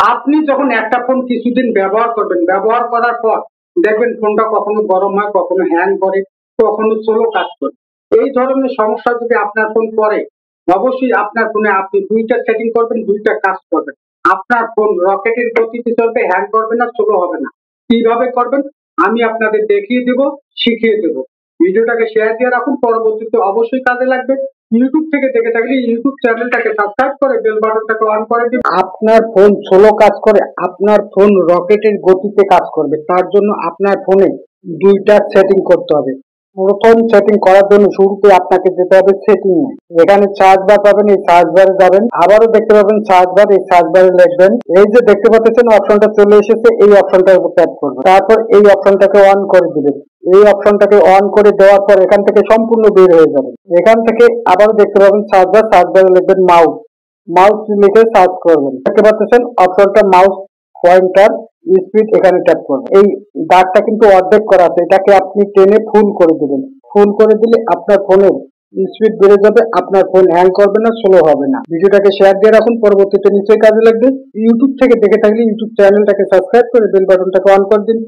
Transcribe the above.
আপনি যখন একটা ফোন কিছুদিন ব্যবহার করবেন, ব্যবহার করার পর দেখবেন ফোনটা কখনো গরম হয়, কখনো হ্যাং করে, কখনো স্লো কাজ করে। এই ধরনের সমস্যা যদি আপনার ফোন করে, অবশ্যই আপনার ফোনে আপনি দুইটা সেটিং করবেন, দুইটা কাজ করবেন। আপনার ফোন রকেটের গতিতে চলবে, হ্যাং করবে না, স্লো হবে না। কিভাবে করবেন আমি আপনাদের দেখিয়ে দেব, শিখিয়ে দেব। ভিডিওটাকে শেয়ার দিয়ে রাখুন, পরবর্তীতে অবশ্যই কাজে লাগবে। ইউটিউব থেকে দেখে থাকলে ইউটিউব চ্যানেলটাকে সাবস্ক্রাইব করে বেল বাটনটাকে অন করে দিন। আপনার ফোন স্লো কাজ করে, আপনার ফোন রকেটের গতিতে কাজ করবে, তার জন্য আপনার ফোনে দুইটা সেটিং করতে হবে। প্রথম সেটিং করার জন্য শুরুতে আপনাকে যেতে হবে সেটিং এ। এখানে সার্চ বার পাবেন, এই সার্চ বারে যাবেন, আবারও দেখতে পাবেন সার্চ বার, এই সার্চ বারে লিখবেন, এই যে দেখতে পাচ্ছেন অপশনটা চলে এসেছে, এই অপশনটার উপর ট্যাপ করবেন, তারপর এই অপশনটাকে অন করে দিবেন। এই অপশনটাকে অন করে দেওয়ার পর এখান থেকে সম্পূর্ণ বের হয়ে যাবে। এখান থেকে আবার দেখতে পাবেন সার্চ বার, সার্চ বারে লিখবেন মাউস, মাউস লিখে সার্চ করবেন। দেখতে পাচ্ছেন অপশনটা মাউস পয়েন্টার স্পিড, এখানে ট্যাপ করবেন। এই দাগটা কিন্তু অর্ধেক করা আছে, এটাকে আপনি টেনে ফুল করে দিবেন। ফুল করে দিলে আপনার ফোনের স্পিড বেড়ে যাবে, আপনার ফোন হ্যাং করবে না, স্লো হবে না। ভিডিওটাকে শেয়ার দিয়ে রাখুন, পরবর্তীতে নিশ্চয়ই কাজে লাগবে। ইউটিউব থেকে দেখে থাকলে ইউটিউব চ্যানেলটাকে সাবস্ক্রাইব করে বেল বাটনটাকে অন করে দিন।